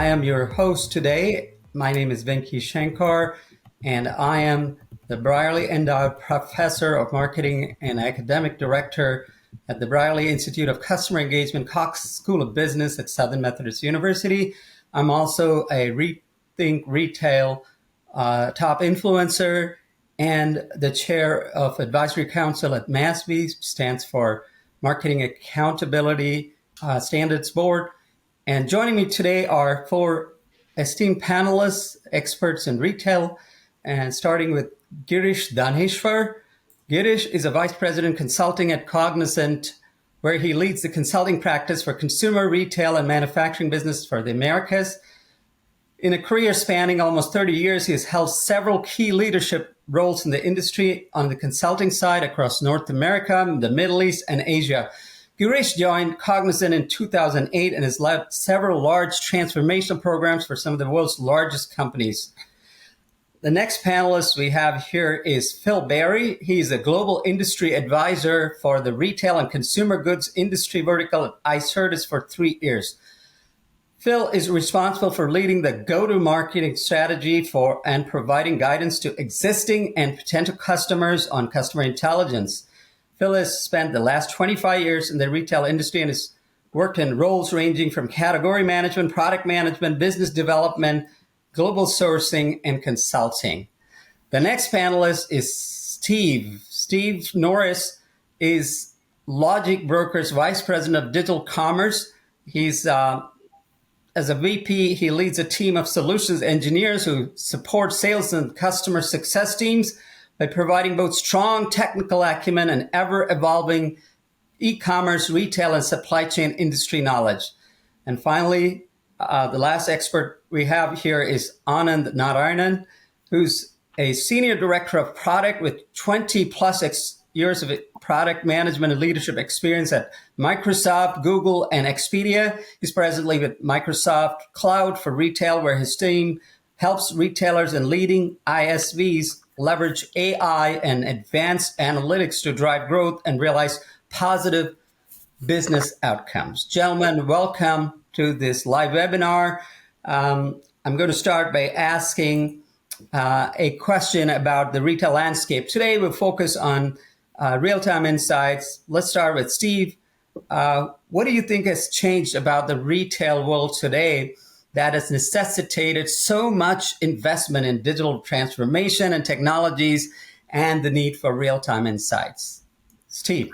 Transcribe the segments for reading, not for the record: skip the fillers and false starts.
I am your host today. My name is Venky Shankar, and I am the Brierley Endowed Professor of Marketing and Academic Director at the Brierley Institute of Customer Engagement, Cox School of Business at Southern Methodist University. I'm also a Rethink Retail top influencer and the chair of Advisory Council at MASB, stands for Marketing Accountability Standards Board. And joining me today are four esteemed panelists, experts in retail, and starting with Girish Dhaneshwar. Girish is a vice president consulting at Cognizant, where he leads the consulting practice for consumer, retail, and manufacturing business for the Americas. In a career spanning almost 30 years, he has held several key leadership roles in the industry on the consulting side across North America, the Middle East, and Asia. Girish joined Cognizant in 2008 and has led several large transformational programs for some of the world's largest companies. The next panelist we have here is Phil Berry. He's a global industry advisor for the retail and consumer goods industry vertical at Icertis for 3 years. Phil is responsible for leading the go-to-market strategy for and providing guidance to existing and potential customers on customer intelligence. Phil has spent the last 25 years in the retail industry and has worked in roles ranging from category management, product management, business development, global sourcing, and consulting. The next panelist is Steve. Steve Norris is Logic Brokers Vice President of Digital Commerce. He's as a VP, he leads a team of solutions engineers who support sales and customer success teams by providing both strong technical acumen and ever-evolving e-commerce, retail, and supply chain industry knowledge. And finally, the last expert we have here is Anand Narayanan, who's a senior director of product with 20 plus years of product management and leadership experience at Microsoft, Google, and Expedia. He's presently with Microsoft Cloud for Retail, where his team helps retailers and leading ISVs leverage AI and advanced analytics to drive growth and realize positive business outcomes. Gentlemen, welcome to this live webinar. I'm going to start by asking a question about the retail landscape. Today, we'll focus on real-time insights. Let's start with Steve. What do you think has changed about the retail world today that has necessitated so much investment in digital transformation and technologies and the need for real-time insights? Steve.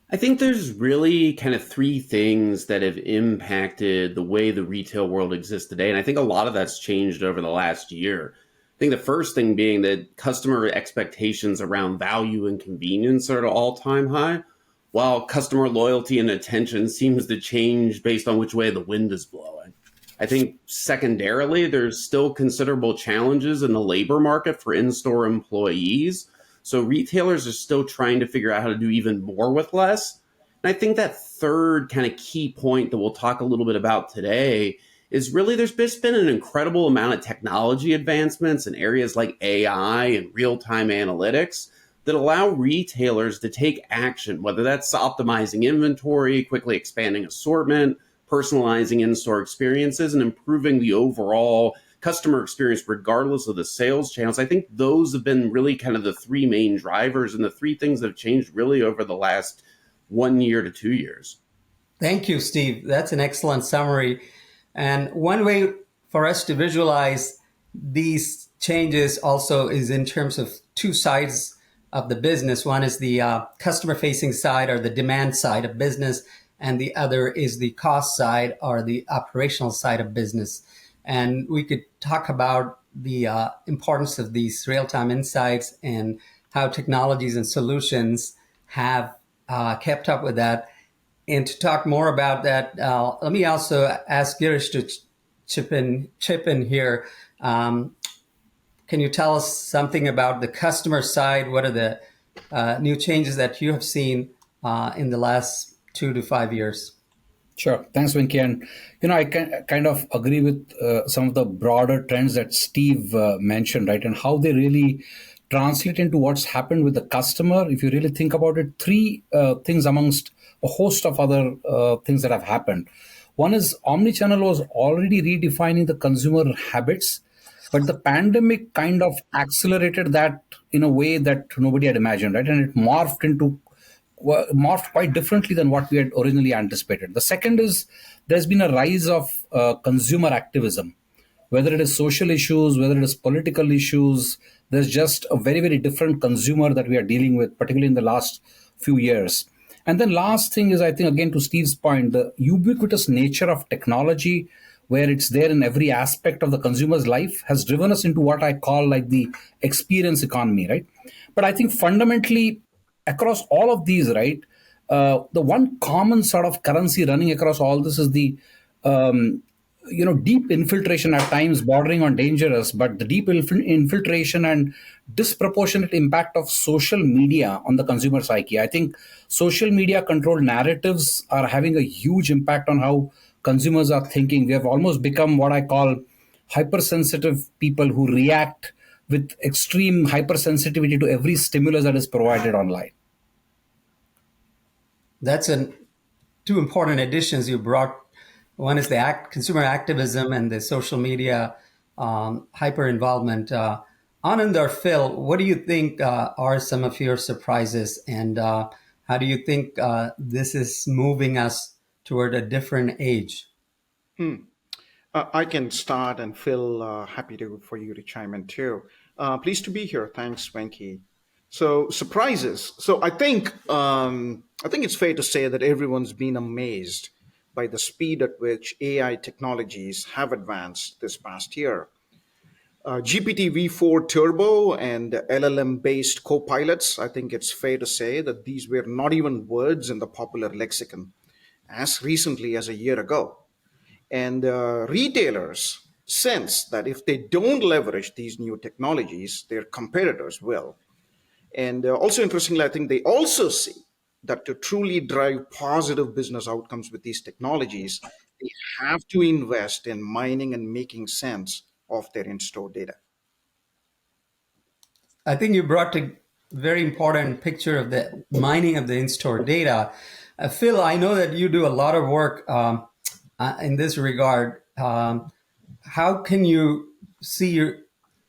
I think there's really kind of three things that have impacted the way the retail world exists today. And I think a lot of that's changed over the last year. I think the first thing being that customer expectations around value and convenience are at an all-time high, while customer loyalty and attention seems to change based on which way the wind is blowing. I think secondarily, there's still considerable challenges in the labor market for in-store employees. So retailers are still trying to figure out how to do even more with less. And I think that third kind of key point that we'll talk a little bit about today is really there's just been an incredible amount of technology advancements in areas like AI and real-time analytics that allow retailers to take action, whether that's optimizing inventory, quickly expanding assortment, personalizing in-store experiences, and improving the overall customer experience regardless of the sales channels. I think those have been really kind of the three main drivers and the three things that have changed really over the last 1 year to 2 years. Thank you, Steve. That's an excellent summary. And one way for us to visualize these changes also is in terms of two sides of the business. One is the customer-facing side or the demand side of business, and the other is the cost side or the operational side of business. And we could talk about the importance of these real-time insights and how technologies and solutions have kept up with that. And to talk more about that, let me also ask Girish to chip in here. Can you tell us something about the customer side? What are the new changes that you have seen in the last 2 to 5 years? Sure. Thanks, Venky. And, I kind of agree with some of the broader trends that Steve mentioned, right? And how they really translate into what's happened with the customer. If you really think about it, three things amongst a host of other things that have happened. One is omnichannel was already redefining the consumer habits, but the pandemic kind of accelerated that in a way that nobody had imagined, right? And it morphed quite differently than what we had originally anticipated. The second is there's been a rise of consumer activism, whether it is social issues, whether it is political issues. There's just a very, very different consumer that we are dealing with, particularly in the last few years. And then last thing is, I think, again, to Steve's point, the ubiquitous nature of technology, where it's there in every aspect of the consumer's life, has driven us into what I call like the experience economy, right? But I think fundamentally, across all of these, right, the one common sort of currency running across all this is the deep infiltration, at times bordering on dangerous, but the deep infiltration and disproportionate impact of social media on the consumer psyche. I think social media controlled narratives are having a huge impact on how consumers are thinking. We have almost become what I call hypersensitive people who react with extreme hypersensitivity to every stimulus that is provided online. That's two important additions you brought. One is the consumer activism and the social media hyper involvement. Anand or Phil, what do you think are some of your surprises, and how do you think this is moving us toward a different age? I can start, and Phil, happy for you to chime in too. Pleased to be here. Thanks, Venky. So surprises. So I think it's fair to say that everyone's been amazed by the speed at which AI technologies have advanced this past year. GPT v4 Turbo and LLM based co-pilots, I think it's fair to say that these were not even words in the popular lexicon as recently as a year ago. And retailers sense that if they don't leverage these new technologies, their competitors will. And also, interestingly, I think they also see that to truly drive positive business outcomes with these technologies, they have to invest in mining and making sense of their in store data. I think you brought a very important picture of the mining of the in-store data. Phil, I know that you do a lot of work in this regard. How can you see your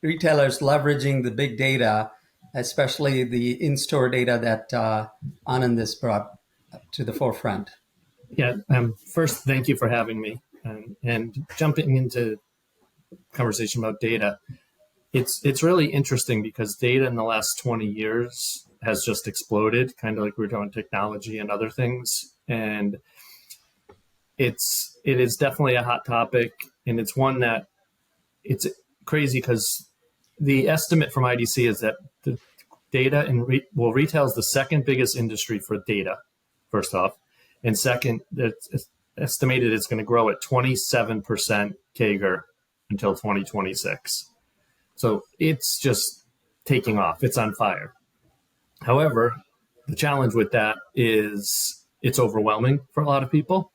retailers leveraging the big data, especially the in-store data that Anand has brought to the forefront? Yeah. First, thank you for having me, and jumping into conversation about data. It's really interesting because data in the last 20 years has just exploded, kind of like we were talking technology and other things. And it is definitely a hot topic, and it's one that it's crazy because the estimate from IDC is that the data retail is the second biggest industry for data, first off. And second, it's estimated it's going to grow at 27% CAGR until 2026. So it's just taking off. It's on fire. However, the challenge with that is it's overwhelming for a lot of people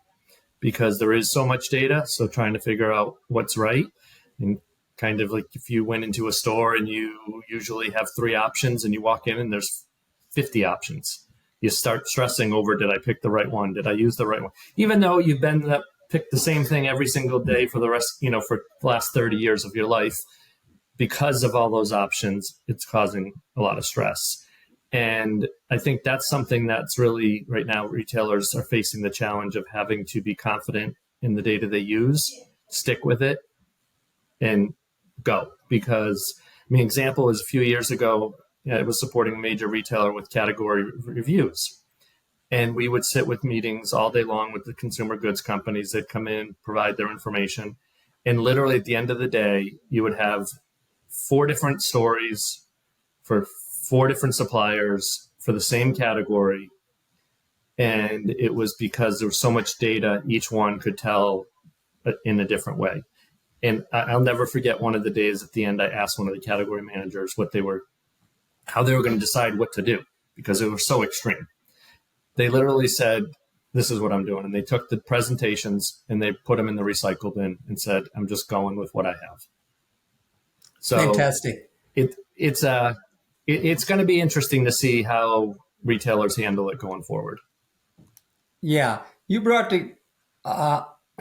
because there is so much data. So trying to figure out what's right, and kind of like if you went into a store and you usually have 3 options and you walk in and there's 50 options, you start stressing over, did I pick the right one? Did I use the right one? Even though you've been picked the same thing every single day for the rest, for the last 30 years of your life, because of all those options, it's causing a lot of stress. And I think that's something that's really right now retailers are facing the challenge of having to be confident in the data they use, stick with it, and go. Because, example is a few years ago, I was supporting a major retailer with category reviews. And we would sit with meetings all day long with the consumer goods companies that come in, provide their information. And literally at the end of the day, you would have 4 different stories for 4 different suppliers for the same category. And it was because there was so much data, each one could tell in a different way. And I'll never forget one of the days at the end, I asked one of the category managers how they were going to decide what to do because it was so extreme. They literally said, this is what I'm doing. And they took the presentations and they put them in the recycle bin and said, I'm just going with what I have. So fantastic. It's going to be interesting to see how retailers handle it going forward. Yeah, you brought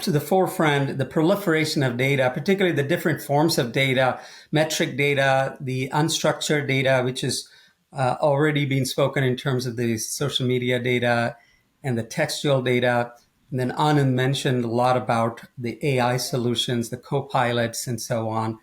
to the forefront the proliferation of data, particularly the different forms of data, metric data, the unstructured data, which is already been spoken in terms of the social media data and the textual data. And then Anand mentioned a lot about the AI solutions, the co-pilots, and so on.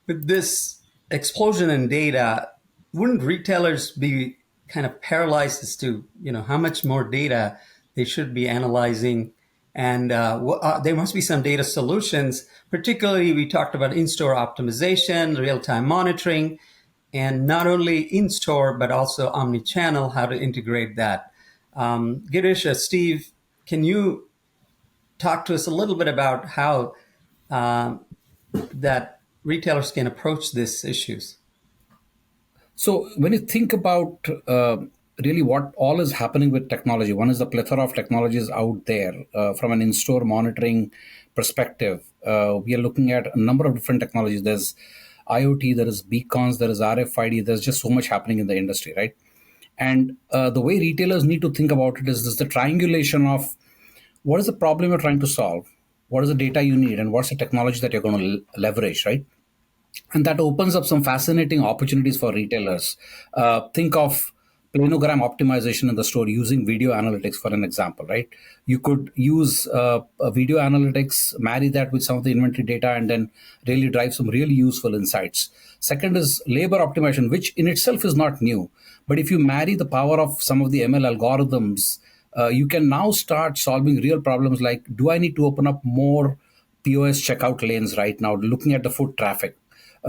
With this explosion in data, wouldn't retailers be kind of paralyzed as to how much more data they should be analyzing? And there must be some data solutions. Particularly, we talked about in-store optimization, real-time monitoring, and not only in-store but also omni-channel. How to integrate that? Girish, Steve, can you talk to us a little bit about how that retailers can approach these issues? So when you think about really what all is happening with technology, one is the plethora of technologies out there. From an in-store monitoring perspective, we are looking at a number of different technologies. There's IoT, there is beacons, there is RFID. There's just so much happening in the industry, right? And the way retailers need to think about it is this: the triangulation of what is the problem you're trying to solve, what is the data you need, and what's the technology that you're going to leverage, right? And that opens up some fascinating opportunities for retailers. Think of planogram optimization in the store using video analytics, for an example, right? You could use video analytics, marry that with some of the inventory data, and then really drive some really useful insights. Second is labor optimization, which in itself is not new. But if you marry the power of some of the ML algorithms, you can now start solving real problems like, do I need to open up more POS checkout lanes right now, looking at the foot traffic?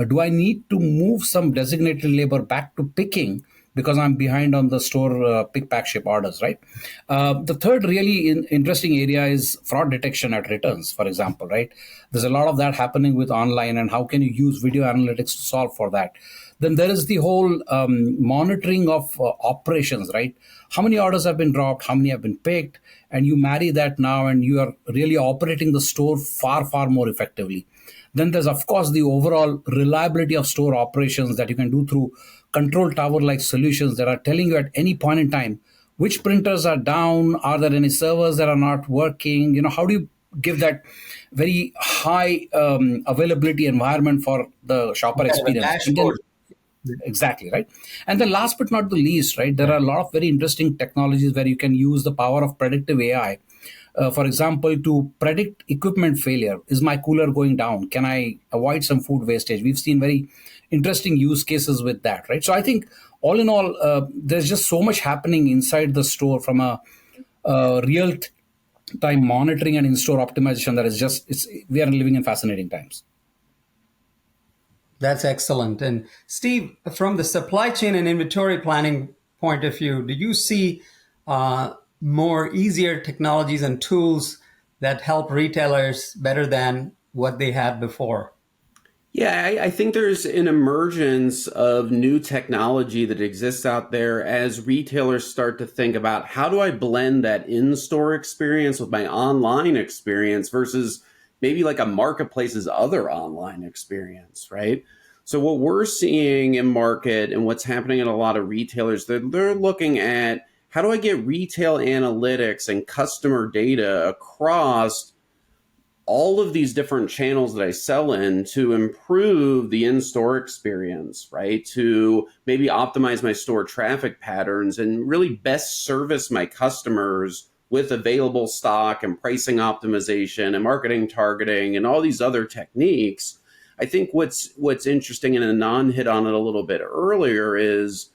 Do I need to move some designated labor back to picking because I'm behind on the store pick, pack, ship orders, right? The third really interesting area is fraud detection at returns, for example, right? There's a lot of that happening with online, and how can you use video analytics to solve for that? Then there is the whole monitoring of operations, right? How many orders have been dropped? How many have been picked? And you marry that now, and you are really operating the store far, far more effectively. Then there's, of course, the overall reliability of store operations that you can do through control tower-like solutions that are telling you at any point in time which printers are down, are there any servers that are not working? How do you give that very high availability environment for the shopper experience? Dashboard. Exactly, right? And then last but not the least, right, there are a lot of very interesting technologies where you can use the power of predictive AI. For example, to predict equipment failure. Is my cooler going down? Can I avoid some food wastage? We've seen very interesting use cases with that, right? So I think all in all, there's just so much happening inside the store from a real-time monitoring and in-store optimization that is just, we are living in fascinating times. That's excellent. And Steve, from the supply chain and inventory planning point of view, do you see more easier technologies and tools that help retailers better than what they had before? Yeah, I think there's an emergence of new technology that exists out there as retailers start to think about, how do I blend that in-store experience with my online experience versus maybe like a marketplace's other online experience, right? So what we're seeing in market and what's happening in a lot of retailers, they're looking at, how do I get retail analytics and customer data across all of these different channels that I sell in to improve the in-store experience, right? To maybe optimize my store traffic patterns and really best service my customers with available stock and pricing optimization and marketing targeting and all these other techniques. I think what's interesting, and Anand hit on it a little bit earlier, is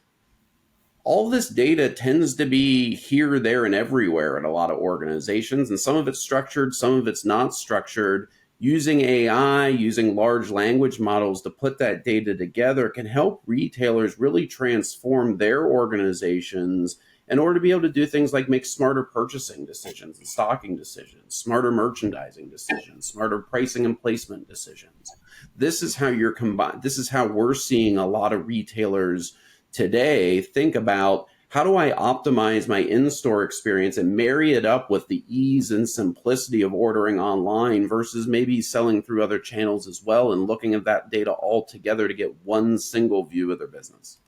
all this data tends to be here, there, and everywhere in a lot of organizations. And some of it's structured, some of it's not structured. Using AI, using large language models to put that data together can help retailers really transform their organizations in order to be able to do things like make smarter purchasing decisions and stocking decisions, smarter merchandising decisions, smarter pricing and placement decisions. This is how this is how we're seeing a lot of retailers today think about, how do I optimize my in-store experience and marry it up with the ease and simplicity of ordering online versus maybe selling through other channels as well, and looking at that data all together to get one single view of their business.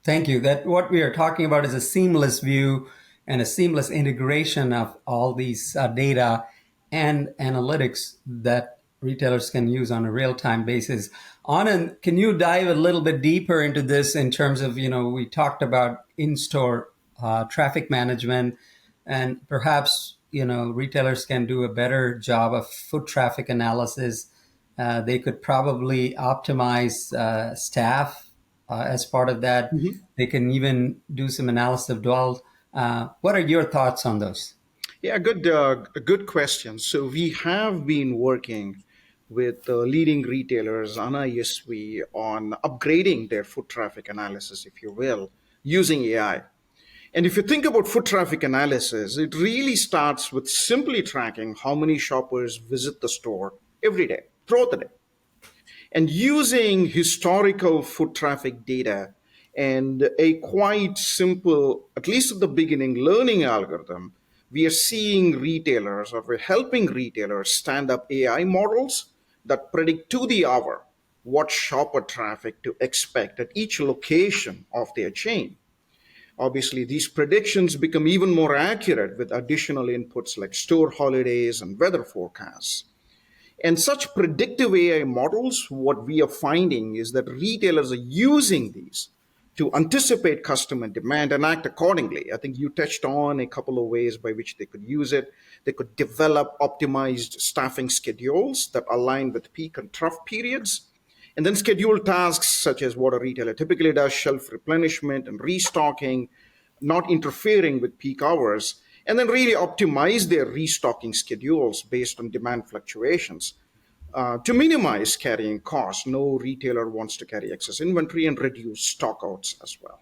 Thank you. That what we are talking about is a seamless view and a seamless integration of all these data. and analytics that retailers can use on a real-time basis. Anand, can you dive a little bit deeper into this in terms of, we talked about in-store traffic management, and perhaps, retailers can do a better job of foot traffic analysis. They could probably optimize staff as part of that. Mhm. They can even do some analysis of dwell. What are your thoughts on those? Yeah, good question. So we have been working with leading retailers on ISV on upgrading their foot traffic analysis, if you will, using AI. And if you think about foot traffic analysis, it really starts with simply tracking how many shoppers visit the store every day, throughout the day. And using historical foot traffic data and a quite simple, at least at the beginning, learning algorithm, we are seeing retailers, or we're helping retailers stand up AI models that predict to the hour what shopper traffic to expect at each location of their chain. Obviously, these predictions become even more accurate with additional inputs like store holidays and weather forecasts. And such predictive AI models, what we are finding is that retailers are using these to anticipate customer demand and act accordingly. I think you touched on a couple of ways by which they could use it. They could develop optimized staffing schedules that align with peak and trough periods, and then schedule tasks such as what a retailer typically does, shelf replenishment and restocking, not interfering with peak hours, and then really optimize their restocking schedules based on demand fluctuations to minimize carrying costs. No retailer wants to carry excess inventory and reduce stockouts as well.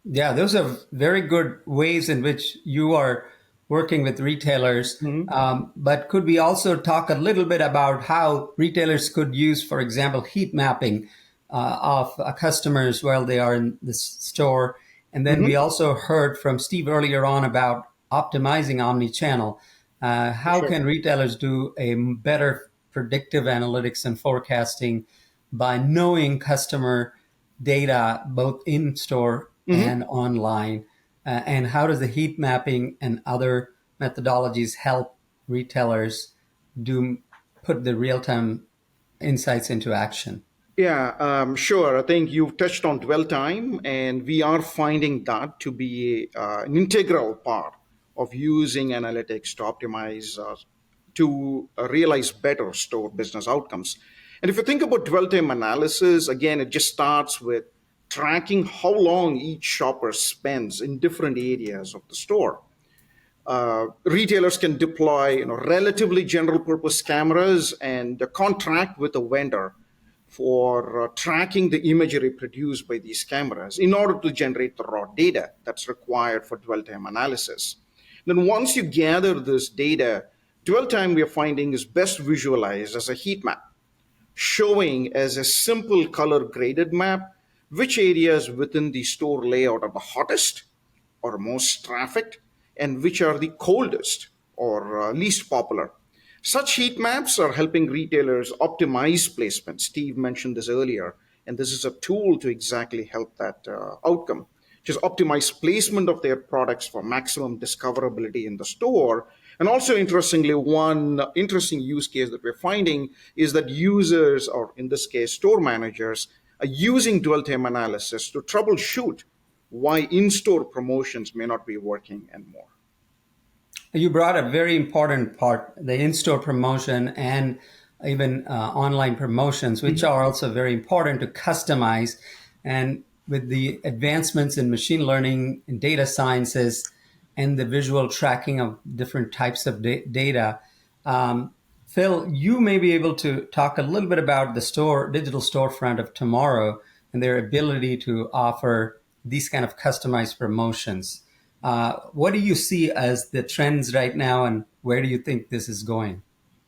Yeah, those are very good ways in which you are working with retailers. Mhm. But could we also talk a little bit about how retailers could use, for example, heat mapping of customers while they are in the store? And then we Mhm. also heard from Steve earlier on about optimizing omni-channel. For How sure. can retailers do a better predictive analytics and forecasting by knowing customer data both in store and Mhm. online? And how does the heat mapping and other methodologies help retailers do put the real time insights into action? Yeah, sure. I think you've touched on dwell time, and we are finding that to be an integral part of using analytics to optimize, to realize better store business outcomes. And if you think about dwell time analysis, again, it just starts with tracking how long each shopper spends in different areas of the store. Retailers can deploy relatively general purpose cameras and contract with a vendor for tracking the imagery produced by these cameras in order to generate the raw data that's required for dwell time analysis. Then once you gather this data, dwell time we are finding is best visualized as a heat map, showing as a simple color graded map which areas within the store layout are the hottest or most trafficked, and which are the coldest or least popular. Such heat maps are helping retailers optimize placement. Steve mentioned this earlier, and this is a tool to exactly help that outcome. Just optimize placement of their products for maximum discoverability in the store. And also, interestingly, one interesting use case that we're finding is that users, or in this case, store managers, are using dwell time analysis to troubleshoot why in-store promotions may not be working and more. You brought a very important part, the in-store promotion and even online promotions, which Mhm. are also very important to customize. And with the advancements in machine learning and data sciences and the visual tracking of different types of data, Phil, you may be able to talk a little bit about the digital storefront of tomorrow and their ability to offer these kind of customized promotions. What do you see as the trends right now, and where do you think this is going?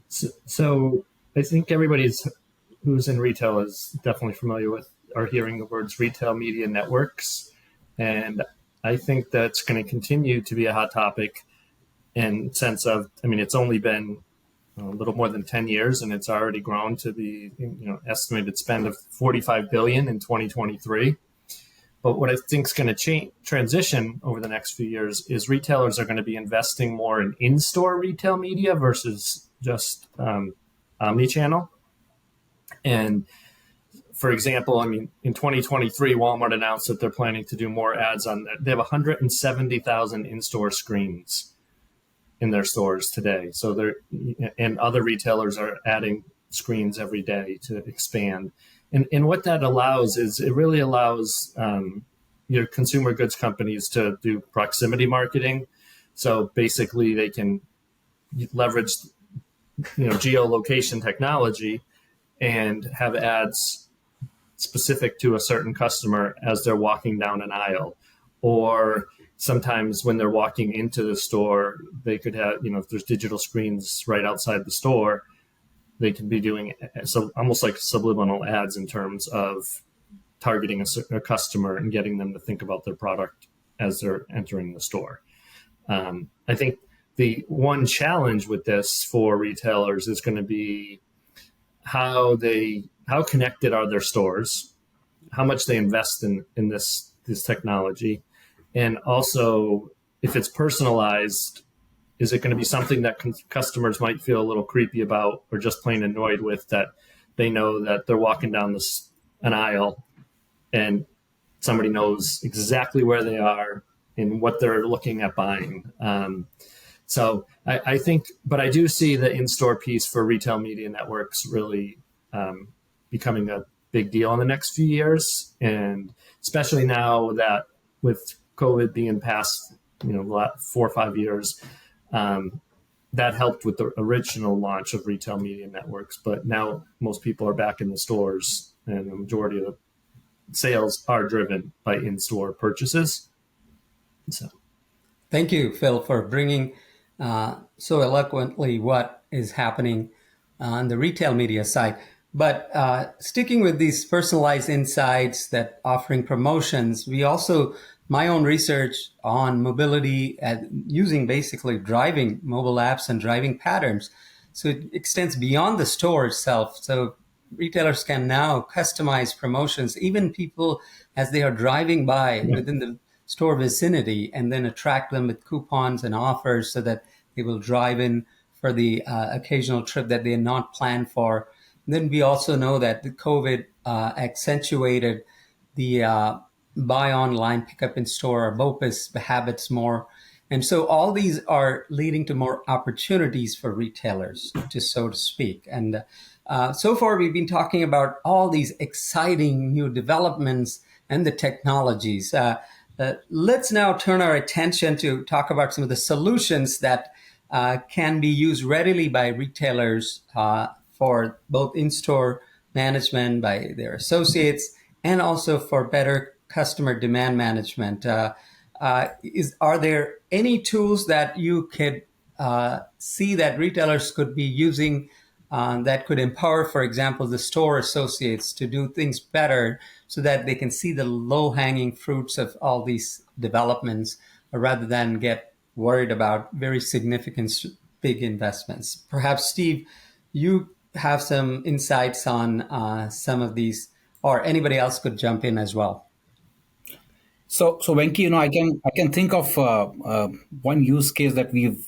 So I think everybody's who's in retail is definitely familiar with or hearing the words retail media networks. And I think that's going to continue to be a hot topic in sense of, I mean, it's only been a little more than 10 years and it's already grown to the estimated spend of 45 billion in 2023. But what I think is going to transition over the next few years is retailers are going to be investing more in in-store retail media versus just omni-channel. And for example, I mean, in 2023, Walmart announced that they're planning to do more ads on that. They have 170,000 in-store screens in their stores today. So and other retailers are adding screens every day to expand. And what that allows is it really allows your consumer goods companies to do proximity marketing. So basically, they can leverage geolocation technology and have ads specific to a certain customer as they're walking down an aisle, or sometimes when they're walking into the store, they could have, if there's digital screens right outside the store, they can be doing so almost like subliminal ads in terms of targeting a customer and getting them to think about their product as they're entering the store. I think the one challenge with this for retailers is going to be how connected are their stores, how much they invest in this technology, and also if it's personalized, is it going to be something that customers might feel a little creepy about or just plain annoyed with, that they know that they're walking down an aisle and somebody knows exactly where they are and what they're looking at buying. So I think, but I do see the in-store piece for retail media networks really becoming a big deal in the next few years. And especially now that with COVID being past, 4 or 5 years, that helped with the original launch of retail media networks. But now most people are back in the stores, and the majority of the sales are driven by in-store purchases. So, thank you, Phil, for bringing so eloquently what is happening on the retail media side. But sticking with these personalized insights that offering promotions, we also, my own research on mobility using basically driving mobile apps and driving patterns. So it extends beyond the store itself. So retailers can now customize promotions, even people as they are driving by within the store vicinity, and then attract them with coupons and offers so that they will drive in for the occasional trip that they had not planned for. And then we also know that the COVID accentuated the buy online, pick up in store, or BOPIS habits more. And so all these are leading to more opportunities for retailers, so to speak. And so far, we've been talking about all these exciting new developments and the technologies. Let's now turn our attention to talk about some of the solutions that can be used readily by retailers for both in-store management by their associates and also for better customer demand management. Are there any tools that you could see that retailers could be using that could empower, for example, the store associates to do things better so that they can see the low-hanging fruits of all these developments rather than get worried about very significant big investments? Perhaps, Steve, you have some insights on some of these, or anybody else could jump in as well. So Venky, I can think of one use case that we've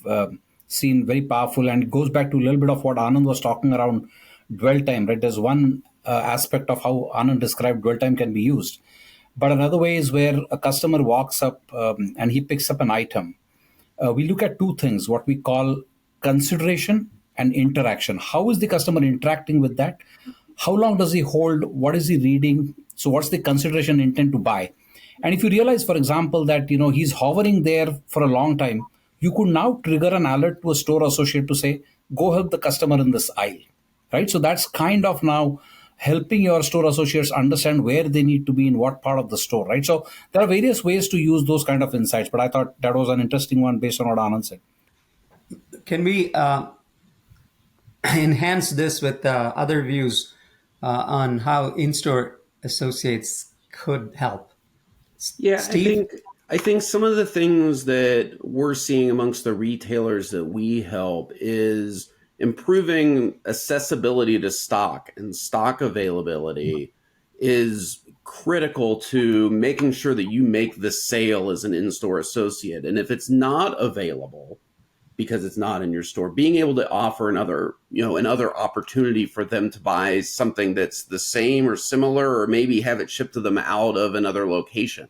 seen very powerful, and it goes back to a little bit of what Anand was talking around dwell time. Right, there's one aspect of how Anand described dwell time can be used, but another way is where a customer walks up and he picks up an item. We look at two things: what we call consideration and interaction. How is the customer interacting with that? How long does he hold? What is he reading? So what's the consideration intent to buy? And if you realize, for example, that he's hovering there for a long time, you could now trigger an alert to a store associate to say, go help the customer in this aisle, right? So that's kind of now helping your store associates understand where they need to be in what part of the store, right? So there are various ways to use those kind of insights, but I thought that was an interesting one based on what Anand said. Can we enhance this with other views on how in-store associates could help? Yeah, Steve? I think some of the things that we're seeing amongst the retailers that we help is improving accessibility to stock, and stock availability is critical to making sure that you make the sale as an in-store associate. And if it's not available because it's not in your store, being able to offer another opportunity for them to buy something that's the same or similar, or maybe have it shipped to them out of another location,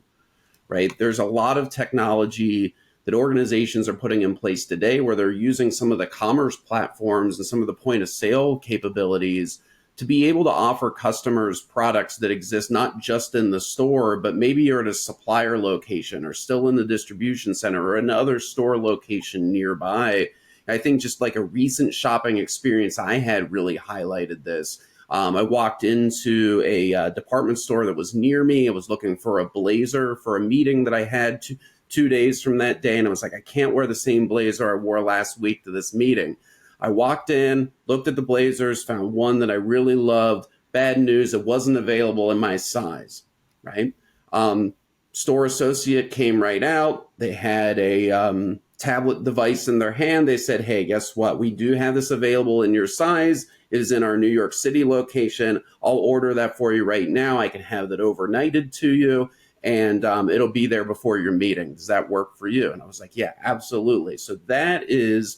right? There's a lot of technology that organizations are putting in place today where they're using some of the commerce platforms and some of the point of sale capabilities to be able to offer customers products that exist not just in the store, but maybe you're at a supplier location or still in the distribution center or another store location nearby. I think just like a recent shopping experience I had really highlighted this. I walked into a department store that was near me. I was looking for a blazer for a meeting that I had 2 days from that day. And I was like, I can't wear the same blazer I wore last week to this meeting. I walked in, looked at the blazers, found one that I really loved. Bad news, it wasn't available in my size, right? Store associate came right out. They had a tablet device in their hand. They said, hey, guess what? We do have this available in your size. It is in our New York City location. I'll order that for you right now. I can have that overnighted to you, and it'll be there before your meeting. Does that work for you? And I was like, yeah, absolutely. So that is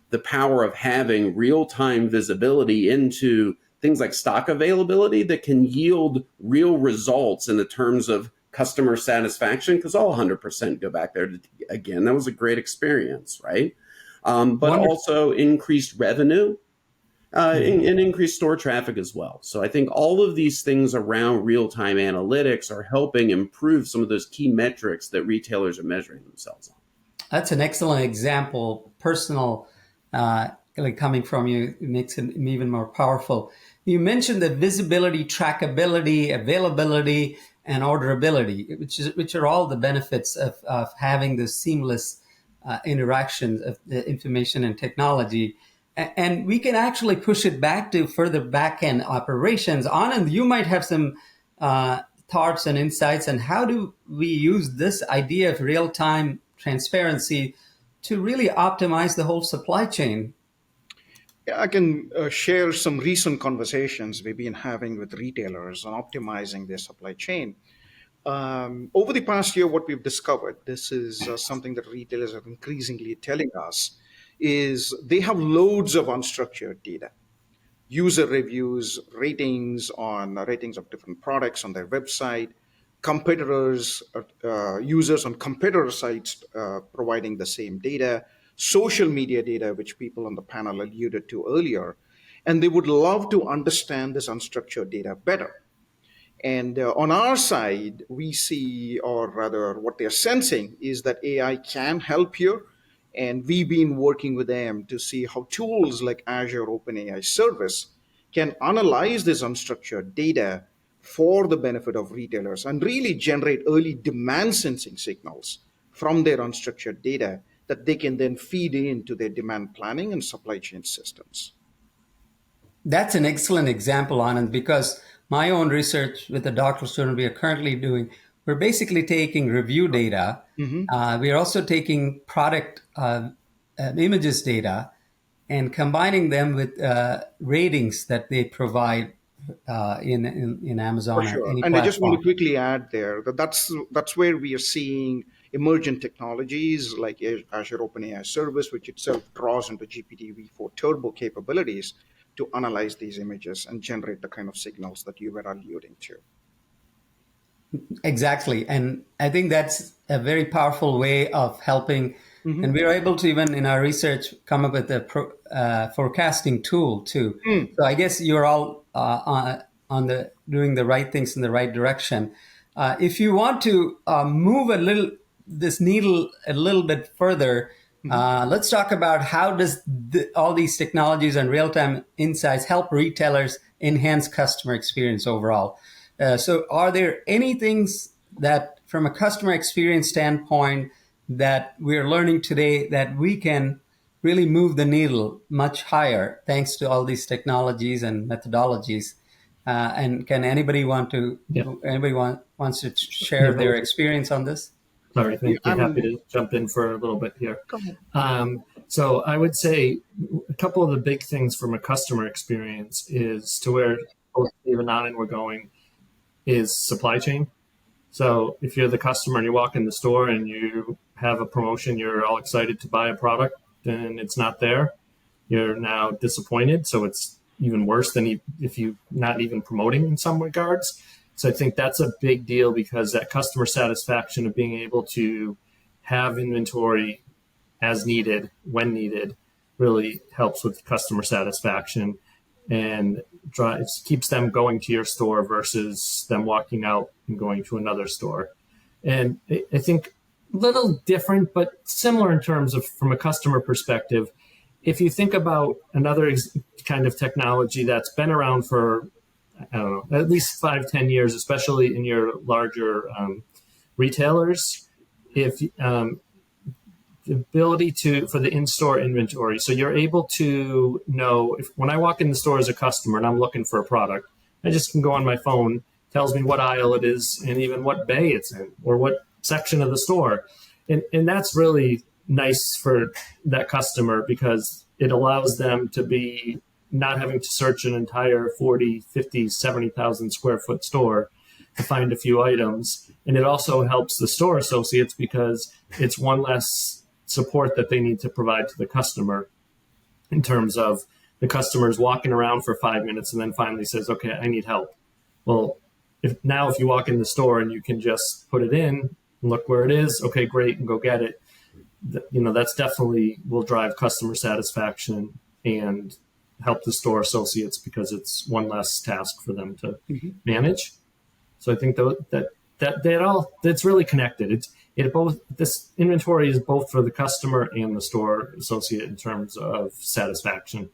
the power of having real-time visibility into things like stock availability that can yield real results in the terms of customer satisfaction, because all 100% go back there. Again, that was a great experience, right? But Wonderful. Also increased revenue and increased store traffic as well. So I think all of these things around real-time analytics are helping improve some of those key metrics that retailers are measuring themselves on. That's an excellent example, personal, coming from you. It makes it even more powerful. You mentioned the visibility, trackability, availability, and orderability, which are all the benefits of having the seamless interactions of the information and technology. And we can actually push it back to further back-end operations. Anand, you might have some thoughts and insights on how do we use this idea of real-time transparency to really optimize the whole supply chain. Yeah, I can share some recent conversations we've been having with retailers on optimizing their supply chain. Over the past year, what we've discovered, this is something that retailers are increasingly telling us, is they have loads of unstructured data, user reviews, ratings of different products on their website, competitors, users on competitor sites providing the same data, social media data, which people on the panel alluded to earlier. And they would love to understand this unstructured data better. And on our side, we see, or rather what they're sensing, is that AI can help here. And we've been working with them to see how tools like Azure OpenAI Service can analyze this unstructured data for the benefit of retailers and really generate early demand sensing signals from their unstructured data that they can then feed into their demand planning and supply chain systems. That's an excellent example, Anand, because my own research with the doctoral student we are currently doing, we're basically taking review data. We are also taking product images data and combining them with ratings that they provide in Amazon For or sure. any And I just want to platform. quickly add there that that's where we are seeing emergent technologies like Azure OpenAI Service, which itself draws into GPT-v4 Turbo capabilities to analyze these images and generate the kind of signals that you were alluding to. Exactly. And I think that's a very powerful way of helping. And we were able to, even in our research, come up with a forecasting tool too. So I guess you're all on the doing the right things in the right direction. If you want to move this needle a little bit further, let's talk about how does all these technologies and real-time insights help retailers enhance customer experience overall. So are there any things that from a customer experience standpoint that we're learning today that we can really move the needle much higher thanks to all these technologies and methodologies? And can anybody wants to share their experience on this? Sorry, thank you. Happy to jump in for a little bit here. So I would say a couple of the big things from a customer experience is to where both Steve and Anand were going. is supply chain. So if you're the customer and you walk in the store and you have a promotion, you're all excited to buy a product and it's not there, you're now disappointed. So it's even worse than if you're not even promoting in some regards. So I think that's a big deal, because that customer satisfaction of being able to have inventory as needed, when needed, really helps with customer satisfaction and keeps them going to your store versus them walking out and going to another store. And I think a little different, but similar in terms of from a customer perspective. If you think about another kind of technology that's been around for, I don't know, at least 5-10 years, especially in your larger retailers, if the ability for the in-store inventory. So you're able to know when I walk in the store as a customer and I'm looking for a product, I just can go on my phone, tells me what aisle it is and even what bay it's in or what section of the store. And that's really nice for that customer, because it allows them to be not having to search an entire 40, 50, 70,000 square foot store to find a few items. And it also helps the store associates, because it's one less support that they need to provide to the customer, in terms of the customer's walking around for 5 minutes and then finally says, okay, I need help. Well, if you walk in the store and you can just put it in, look where it is, okay, great, and go get it. That's definitely will drive customer satisfaction and help the store associates, because it's one less task for them to manage. So I think that's really connected. This inventory is both for the customer and the store associate in terms of satisfaction.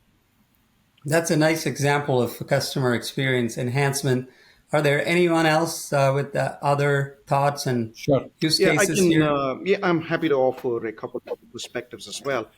That's a nice example of customer experience enhancement. Are there anyone else with other thoughts and use cases here? I'm happy to offer a couple of perspectives as well.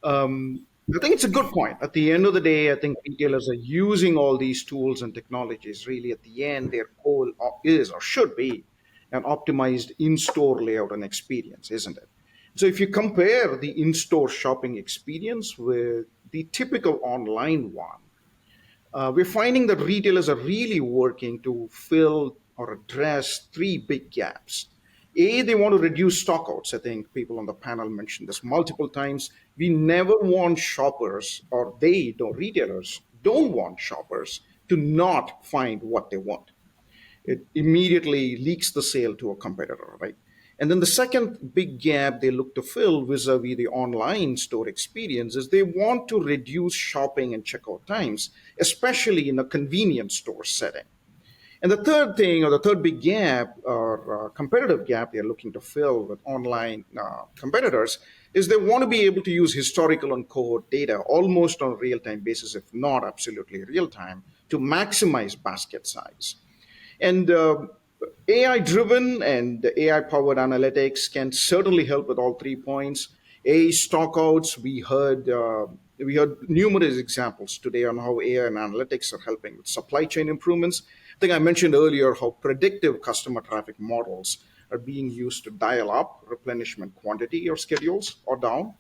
I think it's a good point. At the end of the day, I think retailers are using all these tools and technologies. Really, at the end, their goal is or should be an optimized in-store layout and experience, isn't it? So if you compare the in-store shopping experience with the typical online one, we're finding that retailers are really working to fill or address three big gaps. They want to reduce stockouts. I think people on the panel mentioned this multiple times. We never want shoppers, or retailers don't want shoppers to not find what they want. It immediately leaks the sale to a competitor, right? And then the second big gap they look to fill vis-a-vis the online store experience is they want to reduce shopping and checkout times, especially in a convenience store setting. And the third thing, or the third big gap or competitive gap they're looking to fill with online competitors, is they want to be able to use historical and cohort data almost on a real-time basis, if not absolutely real-time, to maximize basket size. And AI-driven and AI-powered analytics can certainly help with all 3 points. Stockouts, we heard numerous examples today on how AI and analytics are helping with supply chain improvements. I think I mentioned earlier how predictive customer traffic models are being used to dial up replenishment quantity or schedules or down.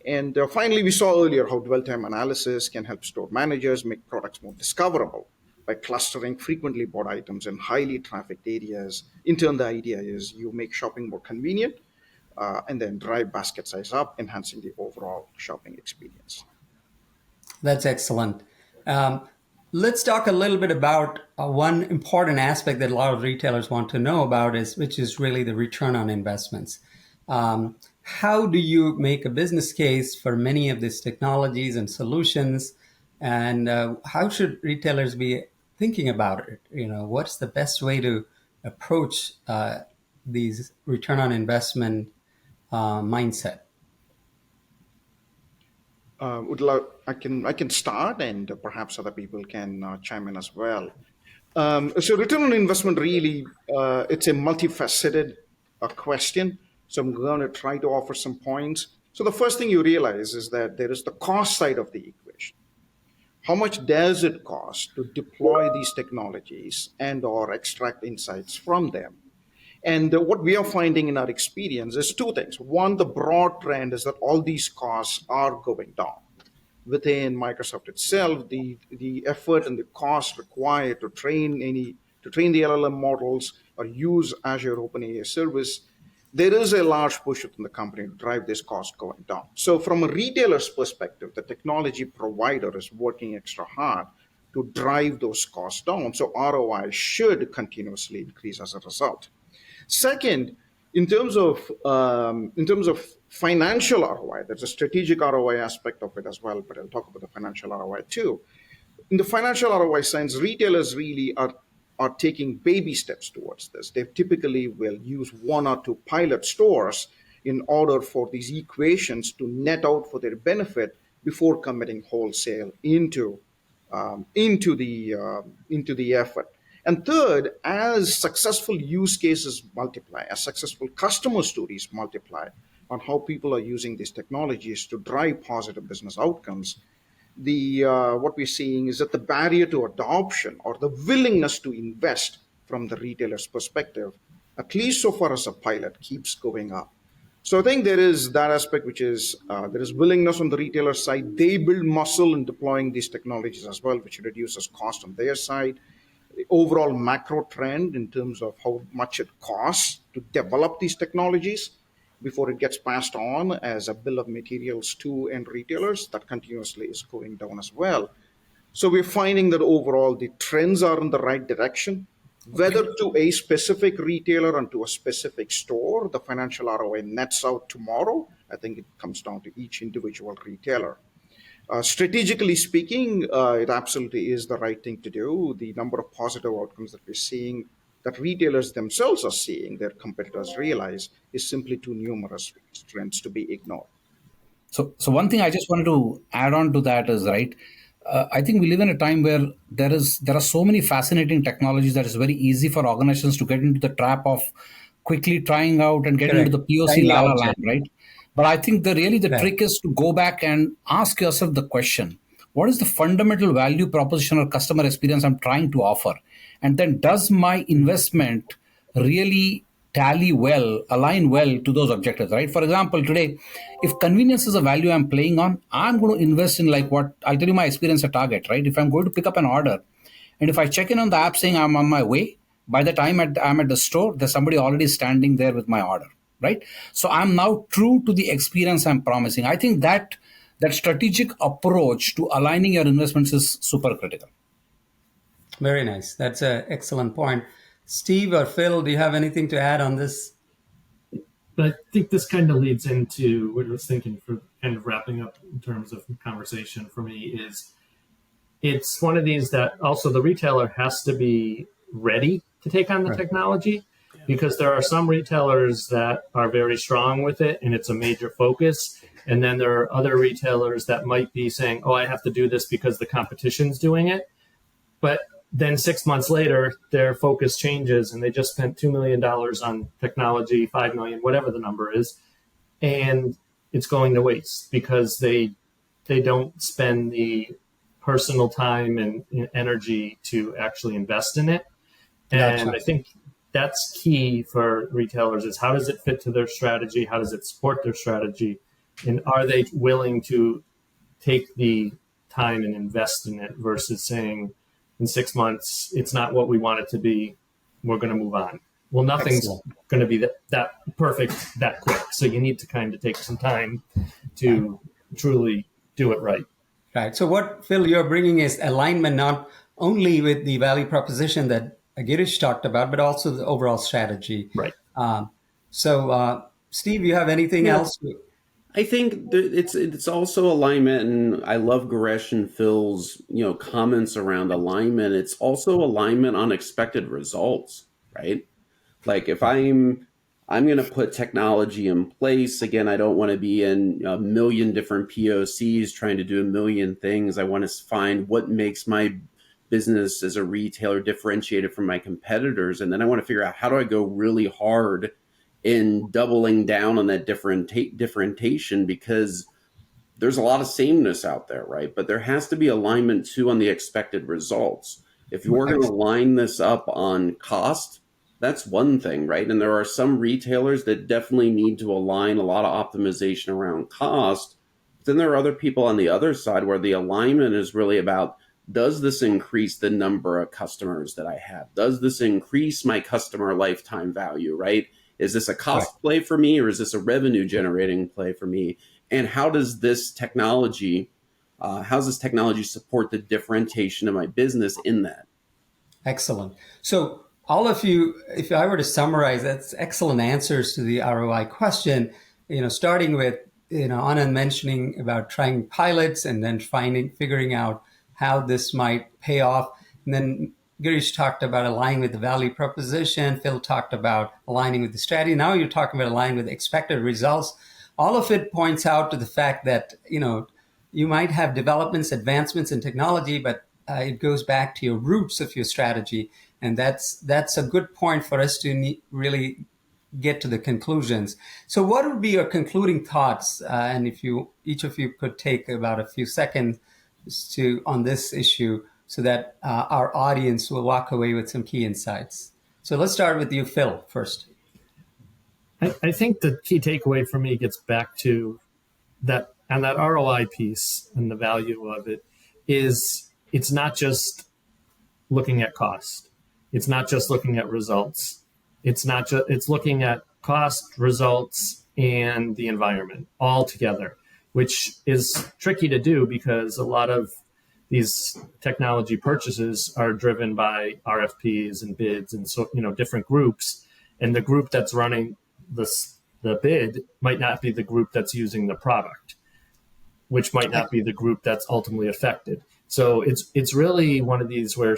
And finally, we saw earlier how dwell time analysis can help store managers make products more discoverable by clustering frequently bought items in highly trafficked areas. In turn, the idea is you make shopping more convenient and then drive basket size up, enhancing the overall shopping experience. That's excellent. Let's talk a little bit about one important aspect that a lot of retailers want to know about, which is really the return on investments. How do you make a business case for many of these technologies and solutions? And how should retailers be thinking about it? What's the best way to approach these return on investment mindset? I can start, and perhaps other people can chime in as well. So return on investment really, it's a multifaceted question. So I'm going to try to offer some points. So the first thing you realize is that there is the cost side of the equation. How much does it cost to deploy these technologies and or extract insights from them? And what we are finding in our experience is two things. One, the broad trend is that all these costs are going down. Within Microsoft itself, the effort and the cost required to to train the LLM models or use Azure OpenAI service, there is a large push within the company to drive this cost going down. So from a retailer's perspective, the technology provider is working extra hard to drive those costs down. So ROI should continuously increase as a result. Second, in terms of financial ROI, there's a strategic ROI aspect of it as well, but I'll talk about the financial ROI too. In the financial ROI sense, retailers really are taking baby steps towards this. They typically will use one or two pilot stores in order for these equations to net out for their benefit before committing wholesale into the effort. And third, as successful use cases multiply, as successful customer stories multiply on how people are using these technologies to drive positive business outcomes, the what we're seeing is that the barrier to adoption or the willingness to invest from the retailer's perspective, at least so far as a pilot, keeps going up. So I think there is that aspect, which is there is willingness on the retailer side. They build muscle in deploying these technologies as well, which reduces cost on their side. The overall macro trend in terms of how much it costs to develop these technologies before it gets passed on as a bill of materials to end retailers, that continuously is going down as well. So we're finding that overall the trends are in the right direction. Whether to a specific retailer and to a specific store, the financial ROI nets out tomorrow. I think it comes down to each individual retailer. Strategically speaking, it absolutely is the right thing to do. The number of positive outcomes that we're seeing, that retailers themselves are seeing, their competitors realize, is simply too numerous for these trends to be ignored. So one thing I just wanted to add on to that is, right, I think we live in a time where there are so many fascinating technologies that it's very easy for organizations to get into the trap of quickly trying out and getting Correct. into the POC Trying la la out, land, right? But I think the Right. trick is to go back and ask yourself the question: what is the fundamental value proposition or customer experience I'm trying to offer? And then does my investment really align well to those objectives, right? For example, today, if convenience is a value I'm playing on, I'm going to invest in, like, what I'll tell you my experience at Target, right? If I'm going to pick up an order, and if I check in on the app saying I'm on my way, by the time I'm at the store, there's somebody already standing there with my order, right? So I'm now true to the experience I'm promising. I think that strategic approach to aligning your investments is super critical. Very nice. That's an excellent point. Steve or Phil, do you have anything to add on this? But I think this kind of leads into what I was thinking for kind of wrapping up in terms of conversation for me is it's one of these that also the retailer has to be ready to take on the Right. technology, because there are some retailers that are very strong with it and it's a major focus. And then there are other retailers that might be saying, oh, I have to do this because the competition's doing it. But then 6 months later, their focus changes and they just spent $2 million on technology, 5 million, whatever the number is, and it's going to waste because they don't spend the personal time and energy to actually invest in it. And Gotcha. I think that's key for retailers is how does it fit to their strategy? How does it support their strategy? And are they willing to take the time and invest in it versus saying in 6 months, it's not what we want it to be, we're going to move on. Well, nothing's Excellent. going to be that perfect that quick. So you need to kind of take some time to truly do it right. Right. So what, Phil, you're bringing is alignment not only with the value proposition that Girish talked about, but also the overall strategy. Right. Steve, you have anything Yeah. else? I think it's also alignment, and I love Girish and Phil's comments around alignment. It's also alignment on expected results, right? Like if I'm going to put technology in place again, I don't want to be in a million different POCs trying to do a million things. I want to find what makes my business as a retailer differentiated from my competitors, and then I want to figure out how do I go really hard in doubling down on that differentiation, because there's a lot of sameness out there, right? But there has to be alignment too on the expected results. If you're going to line this up on cost, that's one thing, right? And there are some retailers that definitely need to align a lot of optimization around cost. Then there are other people on the other side where the alignment is really about does this increase the number of customers that I have? Does this increase my customer lifetime value, right? Is this a cost play for me, or is this a revenue generating play for me? And how does this technology, support the differentiation of my business in that? Excellent. So all of you, if I were to summarize, that's excellent answers to the ROI question, starting with, Anand mentioning about trying pilots and then figuring out how this might pay off. And then Girish talked about aligning with the value proposition. Phil talked about aligning with the strategy. Now you're talking about aligning with expected results. All of it points out to the fact that, you might have developments, advancements in technology, but it goes back to your roots of your strategy. And that's a good point for us to really get to the conclusions. So what would be your concluding thoughts? And if each of you could take about a few seconds on this issue so that our audience will walk away with some key insights. So let's start with you, Phil, first. I think the key takeaway for me gets back to that, and that ROI piece and the value of it is it's not just looking at cost. It's not just looking at results. It's looking at cost, results, and the environment all together, which is tricky to do because a lot of these technology purchases are driven by RFPs and bids and different groups, and the group that's running the bid might not be the group that's using the product, which might not be the group that's ultimately affected. So it's really one of these where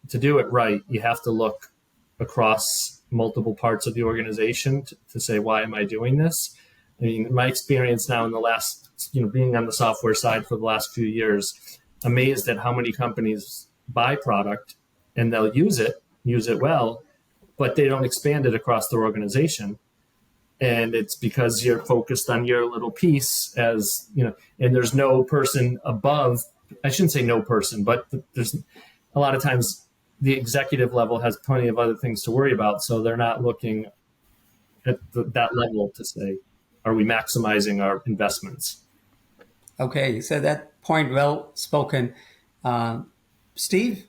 to do it right, you have to look across multiple parts of the organization to say, why am I doing this? I mean, my experience now in the last, being on the software side for the last few years, amazed at how many companies buy product and they'll use it well, but they don't expand it across their organization. And it's because you're focused on your little piece and there's no person above. I shouldn't say no person, but there's a lot of times the executive level has plenty of other things to worry about. So they're not looking at that level to say, are we maximizing our investments? Okay, so that point well spoken. Steve?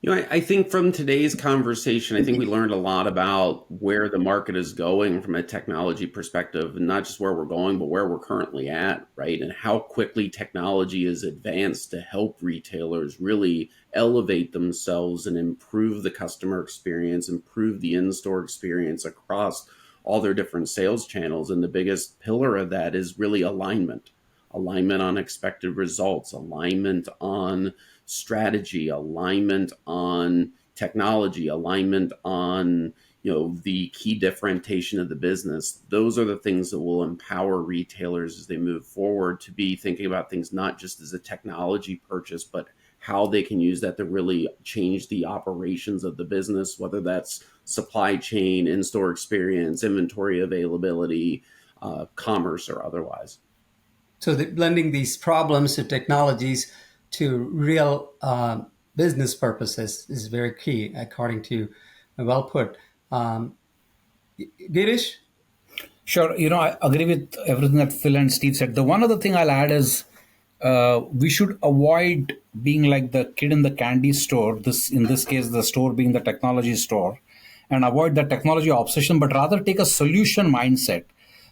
I think from today's conversation, I think we learned a lot about where the market is going from a technology perspective, and not just where we're going, but where we're currently at, right? And how quickly technology is advanced to help retailers really elevate themselves and improve the customer experience, improve the in-store experience across all their different sales channels. And the biggest pillar of that is really alignment on expected results, alignment on strategy, alignment on technology, alignment on the key differentiation of the business. Those are the things that will empower retailers as they move forward to be thinking about things not just as a technology purchase, but how they can use that to really change the operations of the business, whether that's supply chain, in-store experience, inventory availability, commerce, or otherwise. So blending these problems to technologies to real business purposes is very key, according to well put. Girish? Sure. I agree with everything that Phil and Steve said. The one other thing I'll add is we should avoid being like the kid in the candy store, in this case, the store being the technology store, and avoid the technology obsession, but rather take a solution mindset,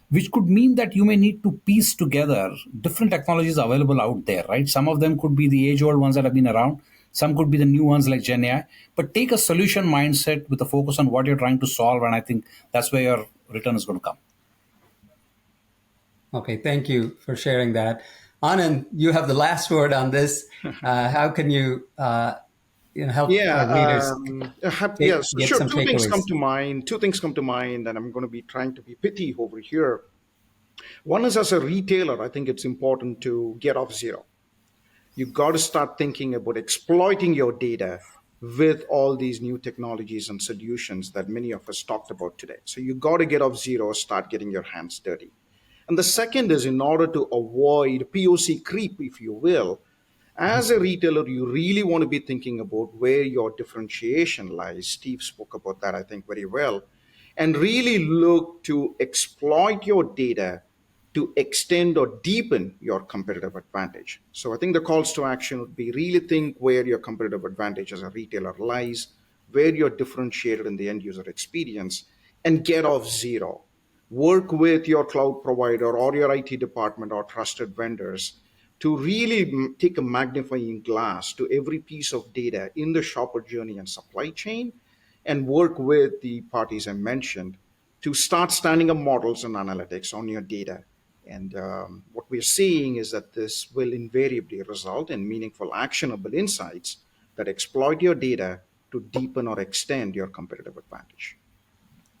which could mean that you may need to piece together different technologies available out there, right? Some of them could be the age-old ones that have been around. Some could be the new ones like GenAI. But take a solution mindset with a focus on what you're trying to solve, and I think that's where your return is going to come. Okay, thank you for sharing that. Anand, you have the last word on this. How can you help our readers get sure. some Two things takeaways? come to mind, and I'm going to be trying to be pithy over here. One is, as a retailer, I think it's important to get off zero. You've got to start thinking about exploiting your data with all these new technologies and solutions that many of us talked about today. So you've got to get off zero, start getting your hands dirty. And the second is, in order to avoid POC creep, if you will, as a retailer, you really want to be thinking about where your differentiation lies. Steve spoke about that, I think, very well. And really look to exploit your data to extend or deepen your competitive advantage. So I think the calls to action would be really think where your competitive advantage as a retailer lies, where you're differentiated in the end user experience, and get off zero. Work with your cloud provider or your IT department or trusted vendors to really take a magnifying glass to every piece of data in the shopper journey and supply chain, and work with the parties I mentioned to start standing up models and analytics on your data. And what we're seeing is that this will invariably result in meaningful, actionable insights that exploit your data to deepen or extend your competitive advantage.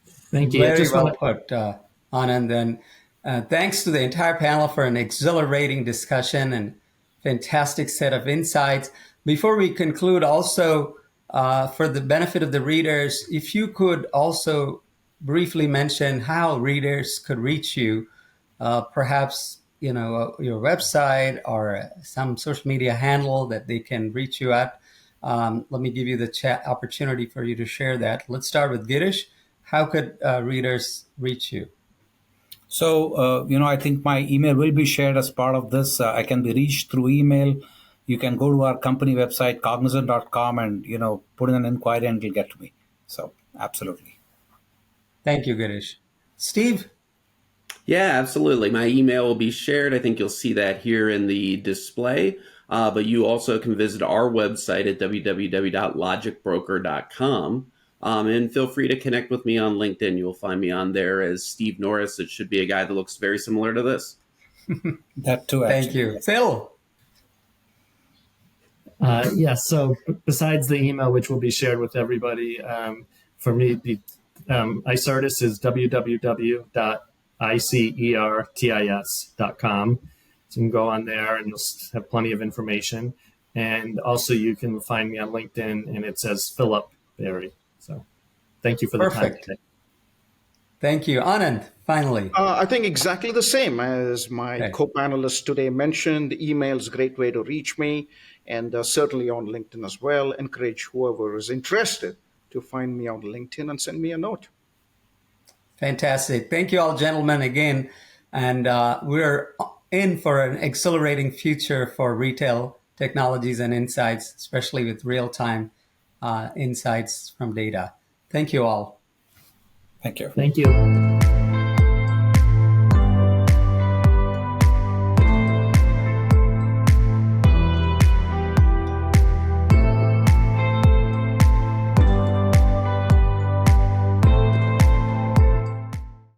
Thank you. I Very just well want put, Anand. And thanks to the entire panel for an exhilarating discussion and fantastic set of insights. Before we conclude, also for the benefit of the readers, if you could also briefly mention how readers could reach you, perhaps your website or some social media handle that they can reach you at. Let me give you the chat opportunity for you to share that. Let's start with Girish. How could readers reach you? So, I think my email will be shared as part of this. I can be reached through email. You can go to our company website, cognizant.com, and, put in an inquiry and it'll get to me. So, absolutely. Thank you, Girish. Steve? Yeah, absolutely. My email will be shared. I think you'll see that here in the display. But you also can visit our website at www.logicbroker.com. And feel free to connect with me on LinkedIn. You'll find me on there as Steve Norris. It should be a guy that looks very similar to this. That too, actually. Thank you. Phil? yes. So besides the email, which will be shared with everybody, for me, the Icertis is www.icertis.com. So you can go on there and you'll have plenty of information. And also you can find me on LinkedIn and it says Philip Berry. So thank you for the time today. Thank you. Anand, finally. I think exactly the same as my co-panelists today mentioned. Email is a great way to reach me, and certainly on LinkedIn as well. Encourage whoever is interested to find me on LinkedIn and send me a note. Fantastic. Thank you all, gentlemen, again. And we're in for an exhilarating future for retail technologies and insights, especially with real-time insights from data. Thank you all. Thank you. Thank you.